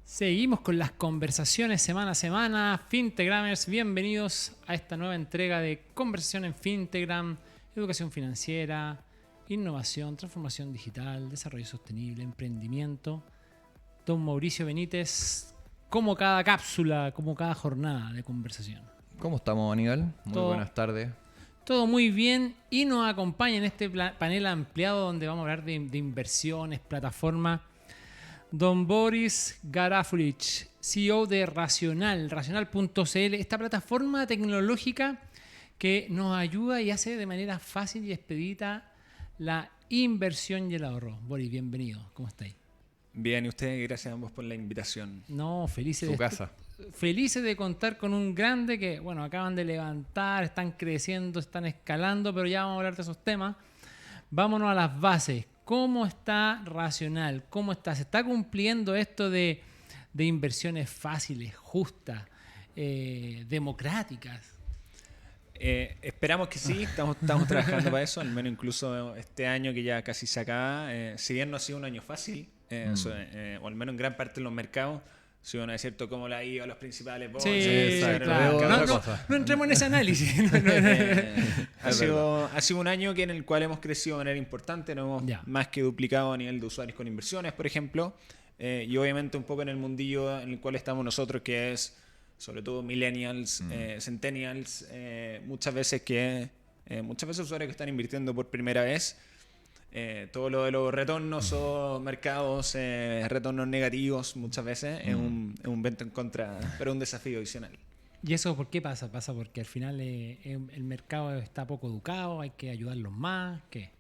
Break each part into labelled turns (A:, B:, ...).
A: Seguimos con las conversaciones semana a semana. Fintegramers, bienvenidos a esta nueva entrega de Conversación en Fintegram, educación financiera, innovación, transformación digital, desarrollo sostenible, emprendimiento. Don Mauricio Benítez, como cada cápsula, como cada jornada de conversación.
B: ¿Cómo estamos, Aníbal? Muy buenas tardes.
A: Todo muy bien y nos acompaña en este panel ampliado donde vamos a hablar de inversiones, plataformas. Don Boris Garafulich, CEO de Racional, racional.cl, esta plataforma tecnológica que nos ayuda y hace de manera fácil y expedita la inversión y el ahorro. Boris, bienvenido. ¿Cómo estáis?
C: Bien, y ustedes, gracias a ambos por la invitación.
A: No, felices de contar con un grande que, bueno, acaban de levantar, están creciendo, están escalando, pero ya vamos a hablar de esos temas. Vámonos a las bases. ¿Cómo está Racional? ¿Cómo está? ¿Se está cumpliendo esto de inversiones fáciles, justas, democráticas?
C: Esperamos que sí, estamos trabajando para eso, al menos incluso este año que ya casi se acaba. Si bien no ha sido un año fácil, o al menos en gran parte de los mercados, si uno es cierto cómo le ha ido a los principales bolsas.
A: Sí, claro. No entremos en ese análisis.
C: Ha sido un año en el cual hemos crecido de manera importante, nos hemos más que duplicado a nivel de usuarios con inversiones, por ejemplo, y obviamente un poco en el mundillo en el cual estamos nosotros, que es sobre todo millennials, centennials, muchas veces usuarios que están invirtiendo por primera vez. Todo lo de los retornos o mercados, retornos negativos muchas veces es un vento en contra, pero un desafío adicional.
A: ¿Y eso por qué pasa? ¿Pasa porque al final el mercado está poco educado, hay que ayudarlos más? ¿Qué?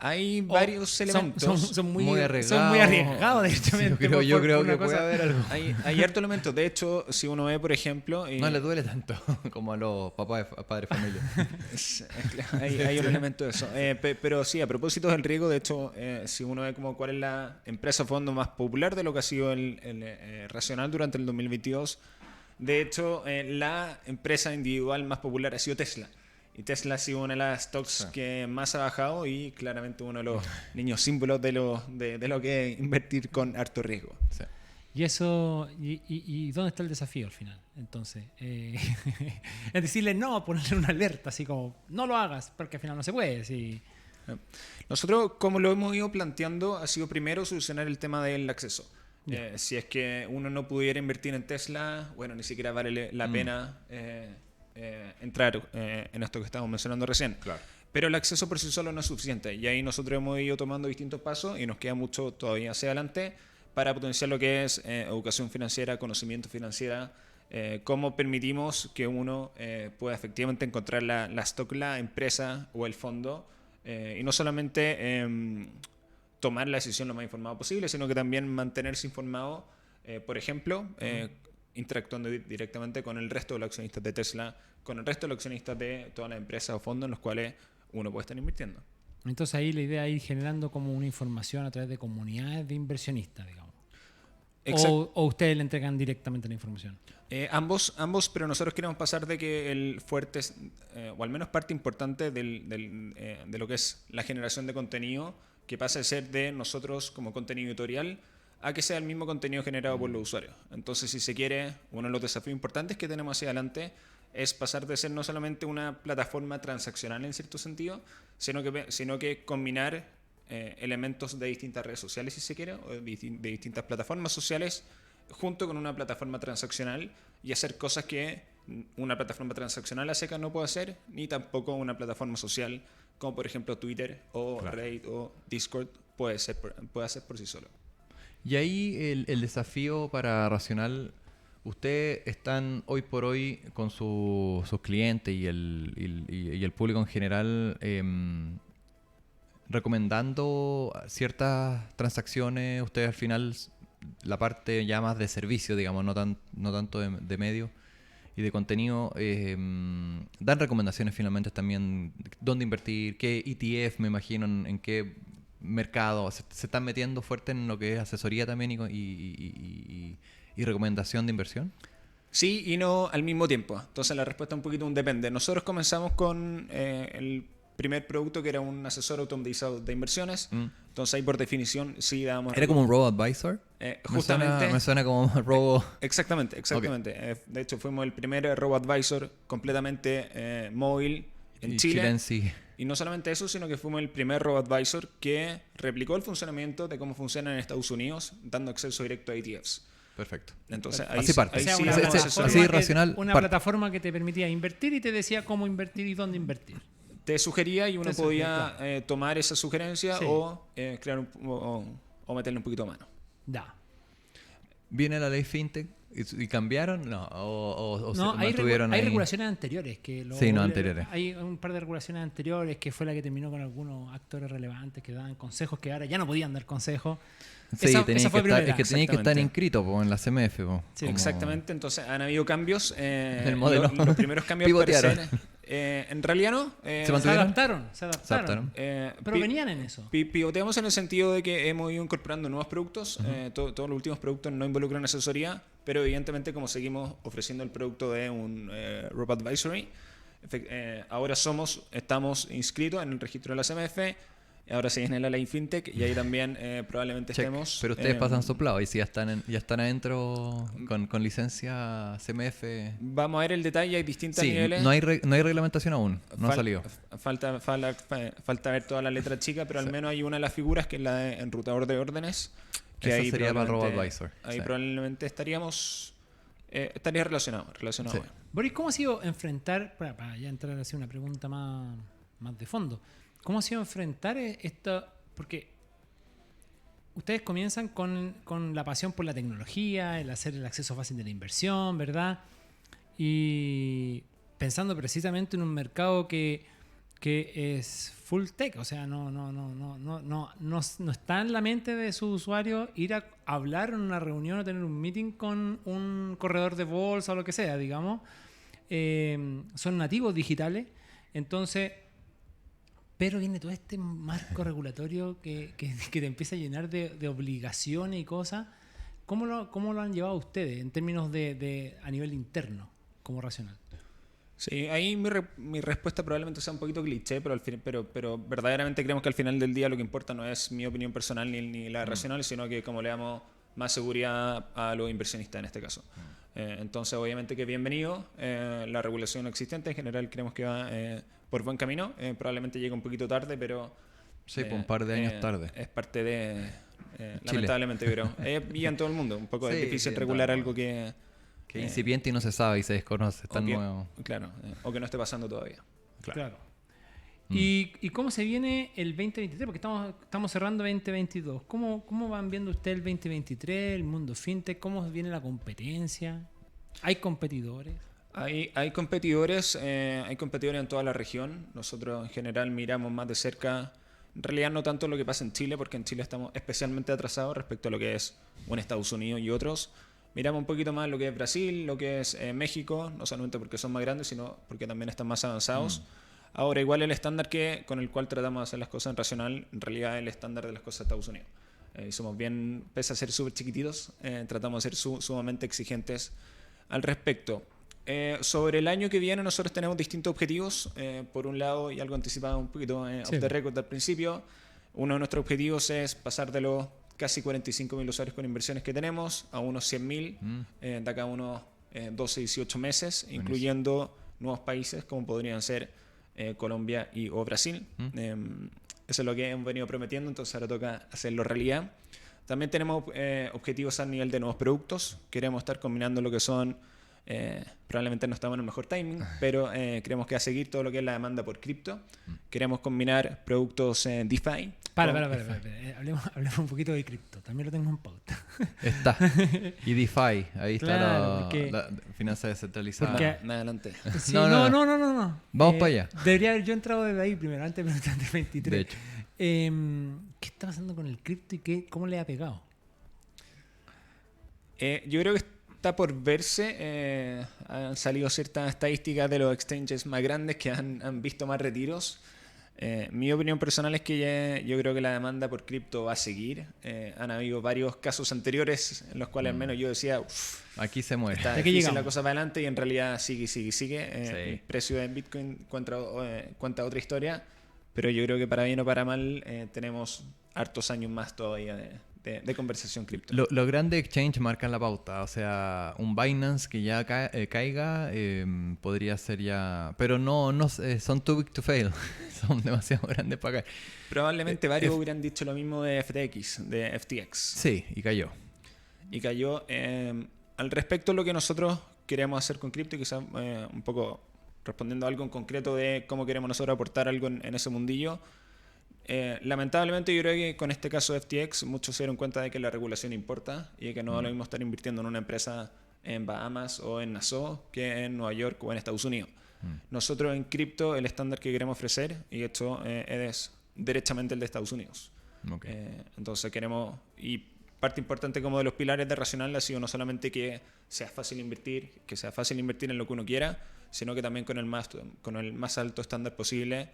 C: Hay varios elementos.
A: Son muy arriesgados, de hecho.
B: Yo creo que puede haber algo.
C: Hay hartos elementos. De hecho, si uno ve, por ejemplo...
B: no le duele tanto como a los papás de padres de familia.
C: hay un elemento de eso. Pero sí, a propósito del riesgo, de hecho, si uno ve como cuál es la empresa fondo más popular de lo que ha sido el Racional durante el 2022, de hecho, la empresa individual más popular ha sido Tesla. Y Tesla ha sido una de las stocks que más ha bajado y claramente uno de los niños símbolos de lo que es invertir con harto riesgo.
B: Sí.
A: Y eso, ¿y dónde está el desafío al final? Entonces, es decirle no, ponerle una alerta, así como, no lo hagas, porque al final no se puede. Sí.
C: Nosotros, como lo hemos ido planteando, ha sido primero solucionar el tema del acceso. Si es que uno no pudiera invertir en Tesla, bueno, ni siquiera vale la pena entrar en esto que estábamos mencionando recién.
B: Claro.
C: Pero el acceso por sí solo no es suficiente, y ahí nosotros hemos ido tomando distintos pasos y nos queda mucho todavía hacia adelante para potenciar lo que es educación financiera, conocimiento financiero, cómo permitimos que uno pueda efectivamente encontrar la stock, la empresa o el fondo, y no solamente tomar la decisión lo más informado posible, sino que también mantenerse informado, por ejemplo, interactuando directamente con el resto de los accionistas de Tesla, con el resto de los accionistas de todas las empresas o fondos en los cuales uno puede estar invirtiendo.
A: Entonces ahí la idea es ir generando como una información a través de comunidades de inversionistas, digamos. O ustedes le entregan directamente la información.
C: Ambos, pero nosotros queremos pasar de que el fuerte, o al menos parte importante de lo que es la generación de contenido, que pasa de ser de nosotros como contenido editorial a que sea el mismo contenido generado por los usuarios. Entonces, si se quiere, uno de los desafíos importantes que tenemos hacia adelante es pasar de ser no solamente una plataforma transaccional en cierto sentido, sino que combinar elementos de distintas redes sociales, si se quiere, o de distintas plataformas sociales, junto con una plataforma transaccional, y hacer cosas que una plataforma transaccional a seca no puede hacer, ni tampoco una plataforma social, como por ejemplo Twitter o Reddit o Discord puede hacer por sí solo.
B: Y ahí el desafío para Racional, ustedes están hoy por hoy con sus clientes y el público en general recomendando ciertas transacciones. Ustedes al final, la parte ya más de servicio, digamos, no tanto de medio y de contenido, dan recomendaciones finalmente también dónde invertir, qué ETF, me imagino, en qué mercado. Se están metiendo fuerte en lo que es asesoría también y recomendación de inversión.
C: Sí y no al mismo tiempo. Entonces la respuesta es un poquito un depende. Nosotros comenzamos con el primer producto que era un asesor automatizado de inversiones. Entonces ahí por definición sí dábamos...
B: ¿Era como un robo-advisor?
C: Justamente...
B: Me suena como robo...
C: Exactamente.
B: Okay.
C: De hecho fuimos el primer robo-advisor completamente móvil en Chile.
B: Sí.
C: Y no solamente eso, sino que fuimos el primer robo-advisor que replicó el funcionamiento de cómo funciona en Estados Unidos, dando acceso directo a ETFs.
B: Perfecto.
C: Entonces,
B: Así parte.
C: ahí
A: O sea,
C: sí
A: una
C: damos
A: plataforma
C: asesoría.
B: así racional,
A: una
B: parte.
A: plataforma que te permitía invertir y te decía cómo invertir y dónde invertir.
C: Te sugería y uno
A: Te sugería,
C: podía
A: claro.
C: tomar esa sugerencia
A: Sí.
C: o crear o meterle un poquito a mano.
A: Da.
B: ¿Viene la ley FinTech y cambiaron? No, o
A: No,
B: se
A: hay,
B: mantuvieron
A: hay
B: ahí.
A: regulaciones anteriores.
B: Sí, no, anteriores.
A: Hay un par de regulaciones anteriores que fue la que terminó con algunos actores relevantes que daban consejos que ahora ya no podían dar consejos.
B: Sí,
A: esa
B: tenía
A: fue
B: que estar,
A: primera.
B: es que tenía que estar
C: Exactamente.
B: inscrito po, en la CMF. Po,
A: Sí.
B: como-
C: Exactamente, entonces han habido cambios.
B: El modelo.
C: Los primeros cambios
B: Pivotearon.
C: parecen, en realidad no.
B: ¿Se
A: Se
B: mantuvieron?
A: adaptaron.
B: Se adaptaron.
A: Pero venían en eso.
C: Pivoteamos en el sentido de que hemos ido incorporando nuevos productos. Todos los últimos productos no involucran asesoría, pero evidentemente como seguimos ofreciendo el producto de un Robo Advisory, ahora estamos inscritos en el registro de la CMF. Ahora se viene la ley FinTech y ahí también probablemente
B: Check.
C: estemos.
B: Pero ustedes pasan soplado y si ya están adentro con licencia CMF.
C: Vamos a ver el detalle, hay distintos
B: Sí,
C: niveles.
B: no hay reglamentación aún, no ha salido.
C: Falta ver toda la letra chica, pero al menos hay una de las figuras que es la de enrutador de órdenes. Que
B: Esa
C: ahí
B: sería para
C: probablemente-
B: robo-advisor,
C: Ahí
B: sí.
C: probablemente estaría relacionado.
B: Sí.
A: Boris, ¿cómo ha sido enfrentar, para ya entrar a hacer una pregunta más de fondo, ¿cómo ha sido enfrentar esto? Porque ustedes comienzan con la pasión por la tecnología, el hacer el acceso fácil de la inversión, ¿verdad? Y pensando precisamente en un mercado que es full tech, o sea, no está en la mente de su usuario ir a hablar en una reunión o tener un meeting con un corredor de bolsa o lo que sea, digamos. Son nativos digitales, entonces, pero viene todo este marco regulatorio que te empieza a llenar de obligaciones y cosas. ¿Cómo lo han llevado ustedes en términos a nivel interno, como Racional?
C: Sí, ahí mi respuesta probablemente sea un poquito cliché, pero verdaderamente creemos que al final del día lo que importa no es mi opinión personal ni la racional, sino que como le damos más seguridad a los inversionistas en este caso. Entonces, obviamente que bienvenido. La regulación existente en general creemos que va por buen camino. Probablemente llega un poquito tarde, pero...
B: Sí, por un par de años tarde.
C: Es parte de...
B: Chile.
C: lamentablemente, pero y en todo el mundo. Un poco
B: Sí,
C: es difícil
B: sí,
C: regular
B: no.
C: algo que...
B: Que es incipiente y no se sabe y se desconoce, es tan
C: o que-
B: nuevo.
C: Claro, o que no esté pasando todavía.
A: Claro. ¿Y cómo se viene el 2023? Porque estamos cerrando 2022. ¿Cómo van viendo ustedes el 2023, el mundo fintech? ¿Cómo viene la competencia? ¿Hay competidores?
C: Hay competidores en toda la región. Nosotros en general miramos más de cerca, en realidad no tanto lo que pasa en Chile, porque en Chile estamos especialmente atrasados respecto a lo que es Estados Unidos y otros. Miramos un poquito más lo que es Brasil, lo que es México, no solamente porque son más grandes, sino porque también están más avanzados. Ahora, igual el estándar con el cual tratamos de hacer las cosas en Racional, en realidad es el estándar de las cosas de Estados Unidos. Y somos bien, pese a ser súper chiquititos, tratamos de ser sumamente exigentes al respecto. Sobre el año que viene nosotros tenemos distintos objetivos. Por un lado, y algo anticipado un poquito off the record al principio, uno de nuestros objetivos es pasar de los casi 45.000 usuarios con inversiones que tenemos a unos 100.000 de acá a unos 12-18 meses, incluyendo nuevos países como podrían ser Colombia o Brasil. Eso es lo que hemos venido prometiendo, entonces ahora toca hacerlo realidad. También tenemos objetivos a nivel de nuevos productos. Queremos estar combinando lo que son, probablemente no estamos en el mejor timing, pero creemos que va a seguir todo lo que es la demanda por cripto. Queremos combinar productos DeFi.
A: Hablemos un poquito de cripto. También lo tengo en pauta.
B: Está. Y DeFi, ahí
A: Claro,
B: está la finanza descentralizada.
A: porque-
C: Más adelante.
A: Sí,
B: No.
A: no.
B: Vamos para allá.
A: Debería haber yo entrado desde ahí primero, antes de preguntar de 23.
B: De hecho.
A: ¿Qué está pasando con el cripto y cómo le ha pegado?
C: Yo creo que está por verse. Han salido ciertas estadísticas de los exchanges más grandes que han visto más retiros. Mi opinión personal es que yo creo que la demanda por cripto va a seguir. Han habido varios casos anteriores en los cuales al menos yo decía,
B: Aquí se muere.
C: está
A: Aquí
C: difícil
A: llegamos.
C: la cosa para adelante, y en realidad sigue.
B: Sí.
C: El precio de Bitcoin cuenta otra historia, pero yo creo que para bien o para mal tenemos hartos años más todavía de conversación cripto.
B: Los grandes exchanges marcan la pauta. O sea, un Binance que ya caiga podría ser ya... Pero no son too big to fail. Son demasiado grandes para caer.
C: Probablemente varios hubieran dicho lo mismo de FTX.
B: Sí, y cayó.
C: Y cayó. Al respecto, lo que nosotros queremos hacer con cripto, y quizás un poco respondiendo a algo en concreto de cómo queremos nosotros aportar algo en ese mundillo. Lamentablemente yo creo que con este caso de FTX muchos se dieron cuenta de que la regulación importa y de que no es lo mismo estar invirtiendo en una empresa en Bahamas o en Nassau que en Nueva York o en Estados Unidos. Nosotros en cripto el estándar que queremos ofrecer, y de hecho es derechamente el de Estados Unidos.
B: Okay.
C: Entonces queremos, y parte importante como de los pilares de Racional ha sido no solamente que sea fácil invertir en lo que uno quiera, sino que también con el más alto estándar posible.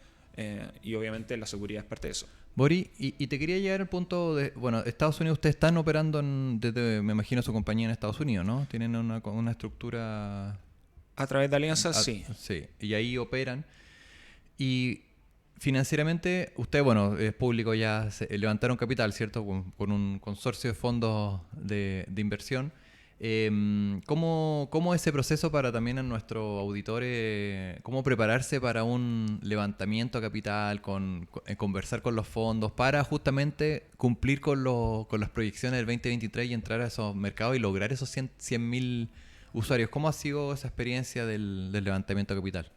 C: Y obviamente la seguridad es parte de eso.
B: Bori, y te quería llegar al punto de... Bueno, Estados Unidos, ustedes están operando desde, me imagino, su compañía en Estados Unidos, ¿no? Tienen una estructura...
C: A través de alianzas, sí.
B: Sí, y ahí operan. Y financieramente, usted, bueno, es público, ya levantaron capital, ¿cierto? Con un consorcio de fondos de inversión. ¿Cómo ese proceso para también a nuestros auditores, cómo prepararse para un levantamiento de capital, conversar con los fondos, para justamente cumplir con las proyecciones del 2023 y entrar a esos mercados y lograr esos 100.000 usuarios? ¿Cómo ha sido esa experiencia del levantamiento de capital?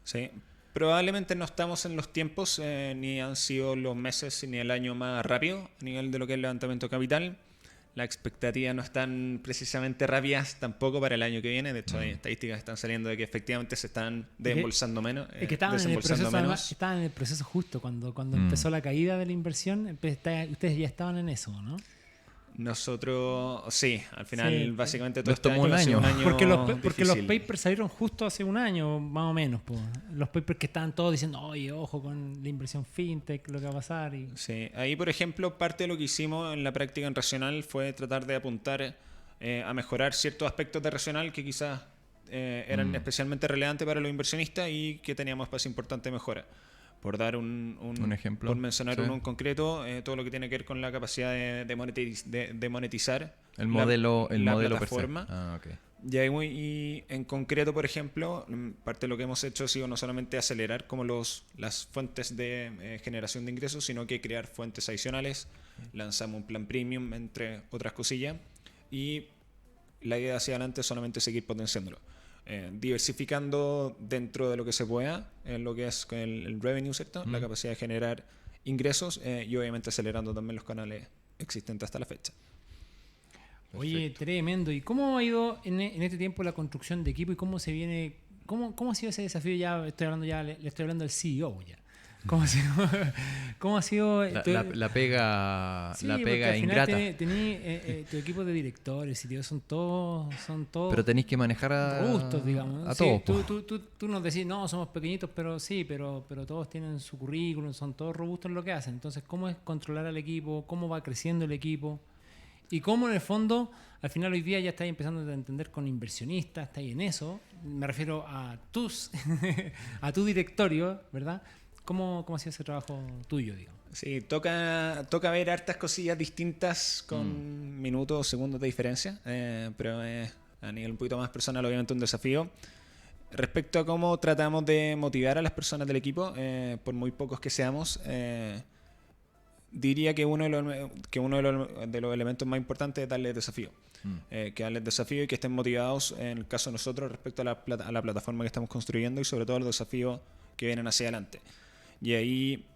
C: Sí, probablemente no estamos en los tiempos, ni han sido los meses ni el año más rápido a nivel de lo que es el levantamiento de capital. Las expectativas no están precisamente rápidas tampoco para el año que viene. De hecho, hay estadísticas que están saliendo de que efectivamente se están desembolsando menos.
A: Es que estaban en el proceso justo cuando empezó la caída de la inversión. Ustedes ya estaban en eso, ¿no?
C: Nosotros, sí, al final
A: Sí.
C: básicamente todo
B: Nos tomó un
C: ha sido
B: año.
A: Porque los
C: difícil.
A: papers salieron justo hace un año, más o menos. Po. Los papers que estaban todos diciendo, oye, ojo con la inversión fintech, lo que va a pasar.
C: Sí, ahí por ejemplo parte de lo que hicimos en la práctica en Racional fue tratar de apuntar a mejorar ciertos aspectos de Racional que quizás eran especialmente relevantes para los inversionistas y que teníamos espacio importante de mejora. Por dar un
B: ejemplo.
C: Por mencionar
B: Sí.
C: uno en concreto, todo lo que tiene que ver con la capacidad de monetizar
B: El modelo
C: plataforma.
B: per se. Ah, ok.
C: Y en concreto, por ejemplo, parte de lo que hemos hecho ha sido no solamente acelerar como las fuentes de generación de ingresos, sino que crear fuentes adicionales. Lanzamos un plan premium, entre otras cosillas, y la idea hacia adelante es solamente seguir potenciándolo. Diversificando dentro de lo que se pueda, en lo que es el revenue, ¿cierto? La capacidad de generar ingresos, y obviamente acelerando también los canales existentes hasta la fecha.
A: Oye, tremendo. ¿Y cómo ha ido en este tiempo la construcción de equipo y cómo se viene? ¿Cómo ha sido ese desafío? Le estoy hablando al CEO ya. ¿Cómo ha sido
B: La pega,
A: Sí,
B: la
A: porque
B: pega
A: al final
B: ingrata.
A: tu equipo de directores y son todos
B: Pero tenéis que manejar
A: robustos, digamos.
B: a
A: Sí,
B: todos.
A: tú nos decís, no, somos pequeñitos, pero sí, pero todos tienen su currículum, son todos robustos en lo que hacen. Entonces, ¿cómo es controlar al equipo? ¿Cómo va creciendo el equipo? Y cómo en el fondo, al final hoy día ya estáis empezando a entender con inversionistas, estáis en eso. Me refiero a a tu directorio, ¿verdad? ¿Cómo ha sido ese trabajo tuyo, digamos?
C: Sí, toca ver hartas cosillas distintas con minutos o segundos de diferencia, pero a nivel un poquito más personal, obviamente un desafío. Respecto a cómo tratamos de motivar a las personas del equipo, por muy pocos que seamos, diría que uno de los elementos más importantes es darles desafío. Que darles desafío y que estén motivados, en el caso de nosotros, respecto a la plataforma que estamos construyendo y sobre todo los desafíos que vienen hacia adelante. Y ahí,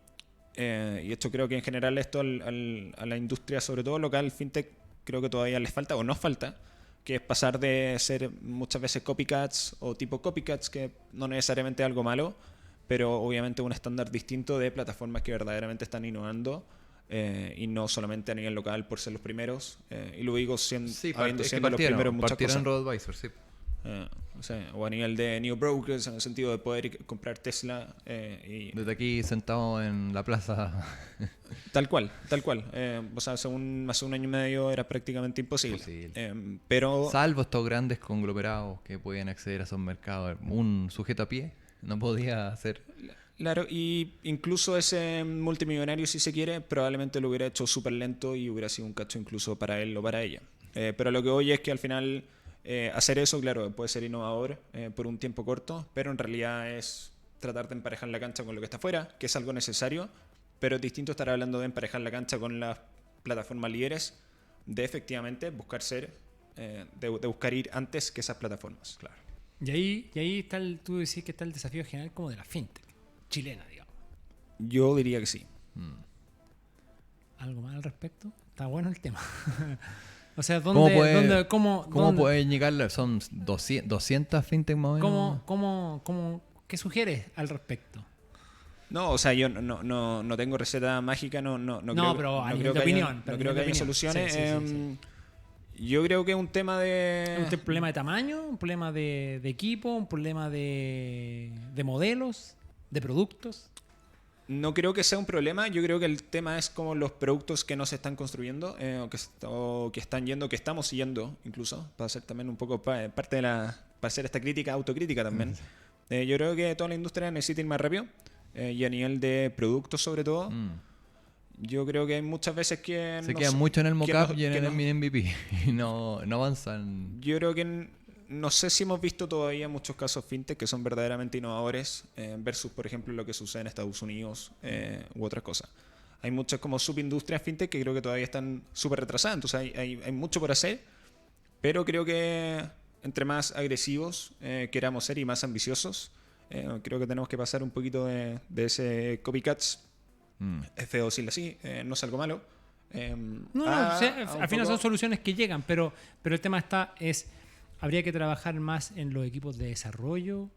C: y esto creo que en general esto a la industria, sobre todo local, fintech, creo que todavía les falta o nos falta, que es pasar de ser muchas veces copycats o tipo copycats, que no necesariamente es algo malo, pero obviamente un estándar distinto de plataformas que verdaderamente están innovando, y no solamente a nivel local por ser los primeros, y lo digo habiendo siendo los primeros en muchas
B: partieron
C: cosas.
B: RoboAdvisor, sí.
C: o a nivel de neo brokers, en el sentido de poder comprar Tesla y
B: Desde aquí sentado en la plaza.
C: tal cual. O sea, hace un año y medio era prácticamente imposible. Pero
B: Salvo estos grandes conglomerados que podían acceder a esos mercados. Un sujeto a pie no podía hacer.
C: claro, y incluso ese multimillonario, si se quiere, probablemente lo hubiera hecho súper lento y hubiera sido un cacho incluso para él o para ella. Pero lo que oye es que al final hacer eso, claro, puede ser innovador por un tiempo corto, pero en realidad es tratar de emparejar la cancha con lo que está afuera, que es algo necesario, pero es distinto estar hablando de emparejar la cancha con las plataformas líderes, de efectivamente buscar ser, de buscar ir antes que esas plataformas.
B: Claro.
A: Y ahí está tú decís que está el desafío general como de la fintech chilena, digamos.
C: Yo diría que sí.
A: ¿Algo más al respecto? Está bueno el tema. O sea,
B: ¿Cómo
A: ¿dónde-
B: pueden llegar? Son 200 fintech más o menos.
A: ¿Qué sugieres al respecto?
C: No, o sea, yo no tengo receta mágica, no creo,
A: pero a
C: no
A: nivel
C: creo
A: de
C: que
A: opinión.
C: no
A: pero a
C: creo
A: nivel
C: que
A: de
C: haya
A: opinión.
C: soluciones.
A: Sí.
C: Yo creo que es un tema
A: ¿Es
C: de...
A: un problema de tamaño? ¿Un problema de equipo? ¿Un problema de modelos? ¿De productos?
C: No creo que sea un problema, yo creo que el tema es como los productos que no se están construyendo o que están yendo, que estamos yendo incluso, para ser también un poco parte de para hacer esta crítica, autocrítica también. Yo creo que toda la industria necesita ir más rápido y a nivel de productos sobre todo. Yo creo que hay muchas veces que...
B: Se
C: no
B: quedan
C: sé-
B: mucho en el
C: que
B: mockup
C: no-
B: y en
C: que
B: el
C: no-
B: mini MVP y no avanzan.
C: Yo creo que no sé si hemos visto todavía muchos casos fintech que son verdaderamente innovadores versus, por ejemplo, lo que sucede en Estados Unidos u otras cosas. Hay muchas como subindustrias fintech que creo que todavía están súper retrasadas, entonces hay mucho por hacer, pero creo que entre más agresivos queramos ser y más ambiciosos, creo que tenemos que pasar un poquito de ese copycats, es feo decirlo así, no es algo malo.
A: No, o sea,
C: a un
A: al final
C: poco-
A: son soluciones que llegan, pero el tema habría que trabajar más en los equipos de desarrollo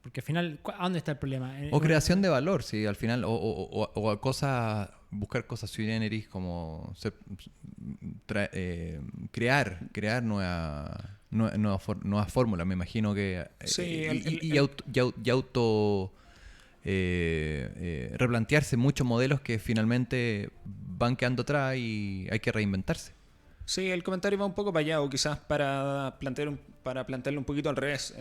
A: porque al final, ¿a dónde está el problema?
B: O creación de valor, sí, al final. O a cosas, buscar cosas sui generis como crear nuevas fórmulas. Me imagino que.
C: Sí,
B: Replantearse muchos modelos que finalmente van quedando atrás y hay que reinventarse.
C: Sí, el comentario va un poco para allá, o quizás para plantearlo un poquito al revés.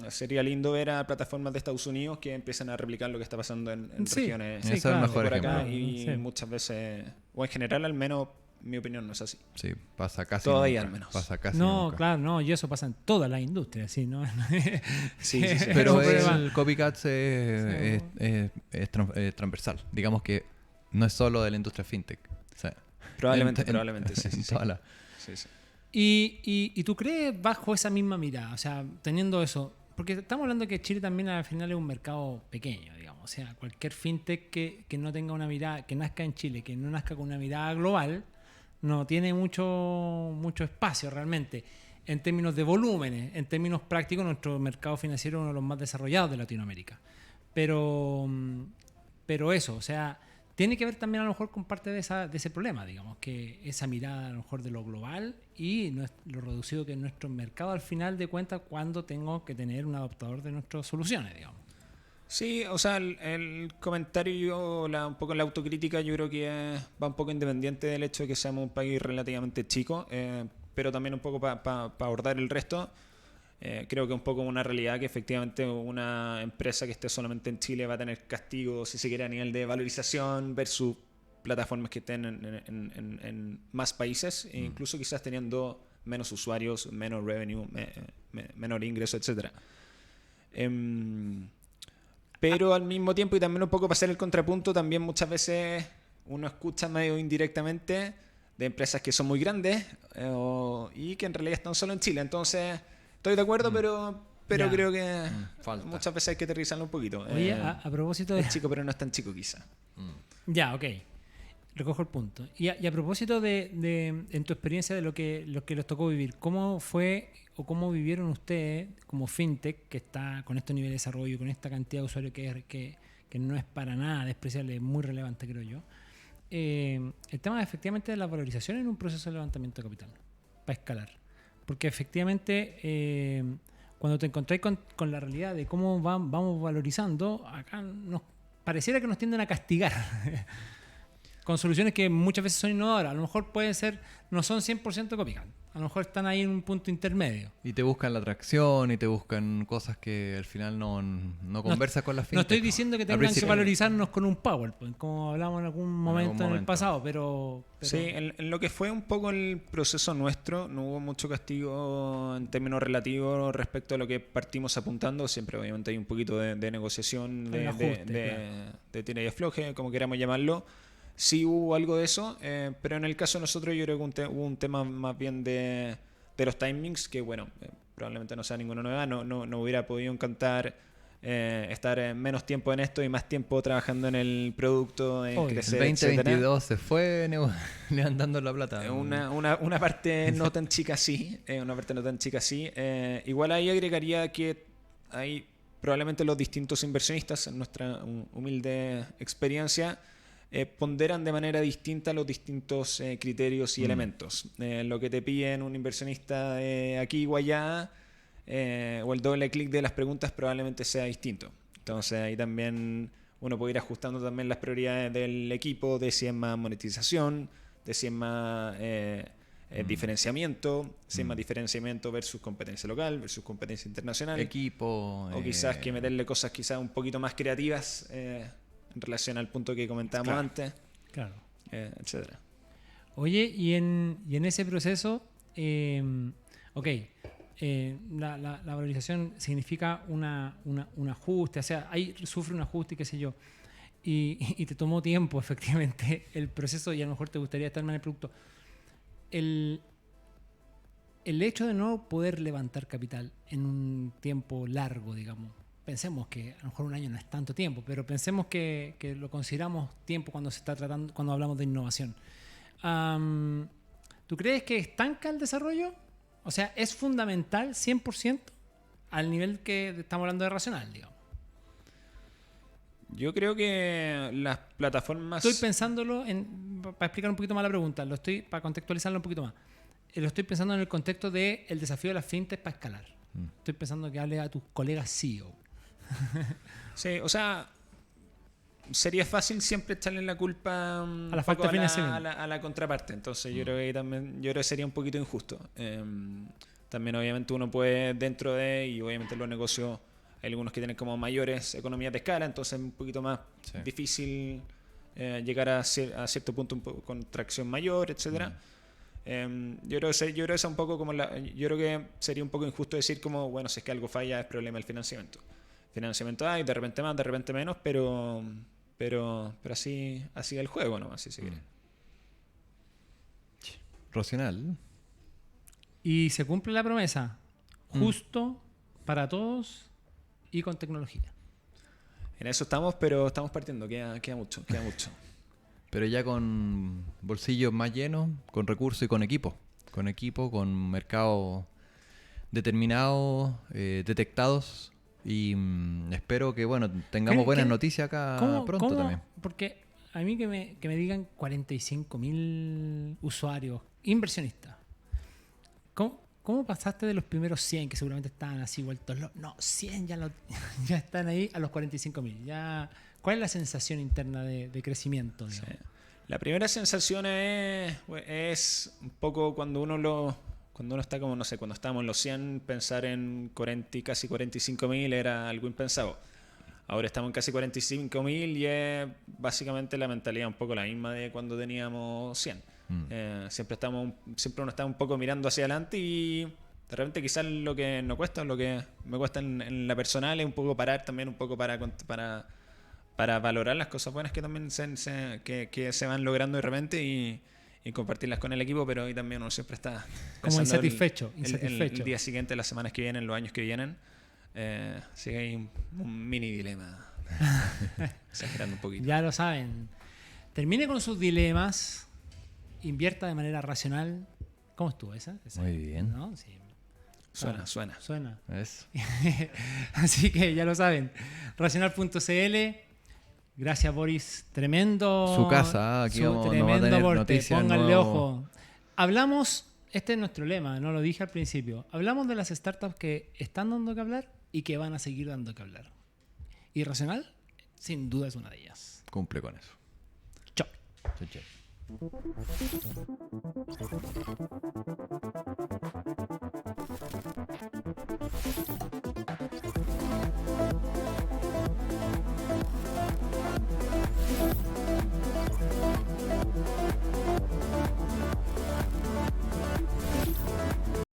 C: Sería lindo ver a plataformas de Estados Unidos que empiezan a replicar lo que está pasando en
A: Sí,
C: regiones
B: Ese es el mejor
C: por acá
B: ejemplo.
C: y
A: Sí.
C: muchas veces, o en general al menos, mi opinión no es así.
B: Sí, pasa casi
C: Todavía
B: nunca.
C: al menos.
B: Pasa casi
A: No,
B: nunca.
A: claro, no, y eso pasa en todas las industrias, ¿sí? ¿No?
C: Sí.
B: Pero
A: Es un problema.
B: el copycat es transversal. Digamos que no es solo de la industria fintech. O sea,
C: Probablemente sí.
B: en toda la-
C: Sí.
A: ¿Y tú crees bajo esa misma mirada? O sea, teniendo eso, porque estamos hablando de que Chile también al final es un mercado pequeño, digamos. O sea, cualquier fintech que no tenga una mirada, que nazca en Chile, que no nazca con una mirada global, no tiene mucho espacio realmente. En términos de volúmenes, en términos prácticos, nuestro mercado financiero es uno de los más desarrollados de Latinoamérica. Pero eso, o sea, tiene que ver también a lo mejor con parte de ese problema, digamos, que esa mirada a lo mejor de lo global y lo reducido que es nuestro mercado al final de cuentas cuando tengo que tener un adoptador de nuestras soluciones, digamos.
C: Sí, o sea, el comentario, un poco la autocrítica, yo creo que va un poco independiente del hecho de que seamos un país relativamente chico, pero también un poco para abordar el resto. Creo que un poco una realidad que efectivamente una empresa que esté solamente en Chile va a tener castigo, si se quiere, a nivel de valorización versus plataformas que estén en más países, e incluso quizás teniendo menos usuarios, menos revenue, menor ingreso, etc. Pero al mismo tiempo, y también un poco para hacer el contrapunto, también muchas veces uno escucha medio indirectamente de empresas que son muy grandes y que en realidad están solo en Chile. Entonces, estoy de acuerdo, pero
A: Ya.
C: creo que
B: falta.
C: muchas veces hay que aterrizarlo un poquito.
A: Oye, a propósito de...
C: Es chico, pero no es tan chico quizá.
A: Ya, ok. Recojo el punto. Y a propósito en tu experiencia de lo que les tocó vivir, ¿cómo fue o cómo vivieron ustedes como fintech que está con este nivel de desarrollo, con esta cantidad de usuarios que no es para nada despreciable, es muy relevante, creo yo? El tema efectivamente de la valorización en un proceso de levantamiento de capital para escalar. porque efectivamente cuando te encontráis con la realidad de cómo vamos valorizando, acá nos pareciera que nos tienden a castigar con soluciones que muchas veces son innovadoras. A lo mejor pueden ser, no son 100% copycat. A lo mejor están ahí en un punto intermedio.
B: Y te buscan la atracción y te buscan cosas que al final no conversas con las fintech.
A: No estoy diciendo que
B: Al
A: tengan que
B: principio-
A: valorizarnos con un PowerPoint, como hablamos en algún momento en el pasado, pero
C: Sí, en lo que fue un poco el proceso nuestro, no hubo mucho castigo en términos relativos respecto a lo que partimos apuntando. Siempre obviamente hay un poquito de negociación,
A: Hay un ajuste,
C: de tira y afloje, como queramos llamarlo. Sí hubo algo de eso, pero en el caso de nosotros yo creo que hubo un tema más bien de los timings, que bueno, probablemente no sea ninguna novedad, no hubiera podido encantar estar menos tiempo en esto y más tiempo trabajando en el producto, en
A: Obvio.
C: crecer,
B: El
C: etcétera.
B: 2022 se fue levantando la plata.
C: Una parte no tan chica sí, una parte no tan chica sí. Igual ahí agregaría que hay probablemente los distintos inversionistas, en nuestra humilde experiencia, ponderan de manera distinta los distintos criterios y elementos. Lo que te piden un inversionista aquí o allá, o el doble clic de las preguntas probablemente sea distinto. Entonces ahí también uno puede ir ajustando también las prioridades del equipo, de si es más monetización, de si es más diferenciamiento, si es más diferenciamiento versus competencia local, versus competencia internacional.
B: Equipo.
C: O quizás que meterle cosas quizás un poquito más creativas en relación al punto que comentábamos antes,
A: claro.
C: etcétera.
A: Oye, y en ese proceso, la valorización significa un ajuste, o sea, ahí sufre un ajuste y qué sé yo, y te tomó tiempo efectivamente el proceso y a lo mejor te gustaría estar más en el producto. El hecho de no poder levantar capital en un tiempo largo, digamos, pensemos que a lo mejor un año no es tanto tiempo, pero pensemos que lo consideramos tiempo cuando se está tratando, cuando hablamos de innovación. ¿Tú crees que estanca el desarrollo? O sea, ¿es fundamental 100% al nivel que estamos hablando de racional, digamos?
C: Yo creo que las plataformas...
A: Estoy pensándolo para explicar un poquito más la pregunta, para contextualizarlo un poquito más. Lo estoy pensando en el contexto del desafío de las fintech para escalar. Estoy pensando que hable a tus colegas CEO.
C: Sí, o sea, sería fácil siempre echarle la culpa
A: a la falta de financiamiento,
C: a la contraparte. Entonces yo creo que ahí también, yo creo que sería un poquito injusto. También obviamente uno puede dentro de, y obviamente los negocios hay algunos que tienen como mayores economías de escala, entonces es un poquito más difícil llegar a cierto punto con tracción mayor, etcétera. Yo creo que es un poco como yo creo que sería un poco injusto decir como, bueno, si es que algo falla es problema del financiamiento. Financiamiento hay, de repente más, de repente menos, pero así es el juego, ¿no? Así se quiere.
B: Racional.
A: Y se cumple la promesa, justo para todos y con tecnología.
C: En eso estamos, pero estamos partiendo, queda mucho.
B: Pero ya con bolsillos más llenos, con recursos y con equipo. Con mercados determinados, detectados. Y espero que tengamos buenas noticias acá pronto también.
A: Porque a mí que me digan 45.000 usuarios, inversionistas. ¿Cómo pasaste de los primeros 100 que seguramente estaban así vueltos locos? No, 100 ya están ahí a los 45.000. ¿Cuál es la sensación interna de crecimiento?
C: Sí. La primera sensación es un poco cuando uno está como, no sé, cuando estábamos en los 100, pensar en casi 45.000 era algo impensado. Ahora estamos en casi 45.000 y es básicamente la mentalidad un poco la misma de cuando teníamos 100. Siempre uno está un poco mirando hacia adelante y de repente quizás lo que nos cuesta, lo que me cuesta en la personal es un poco parar también, un poco para valorar las cosas buenas que también que se van logrando de repente y compartirlas con el equipo, pero hoy también uno siempre está
A: como insatisfecho.
C: El día siguiente, las semanas que vienen, los años que vienen. Así que hay un mini dilema. Exagerando un poquito.
A: Ya lo saben. Termine con sus dilemas. Invierta de manera racional. ¿Cómo estuvo esa?
B: Muy bien.
A: ¿No? Sí.
C: Suena.
B: Eso.
A: Así que ya lo saben. Racional.cl. Gracias, Boris. Tremendo.
B: Su casa. Aquí vamos a
A: tremendo
B: tener
A: aporte.
B: noticias.
A: Pónganle ojo. Hablamos este es nuestro lema, no lo dije al principio. Hablamos de las startups que están dando que hablar y que van a seguir dando que hablar. Irracional, sin duda, es una de ellas.
B: Cumple con eso.
A: Chao.
B: Chau, chau.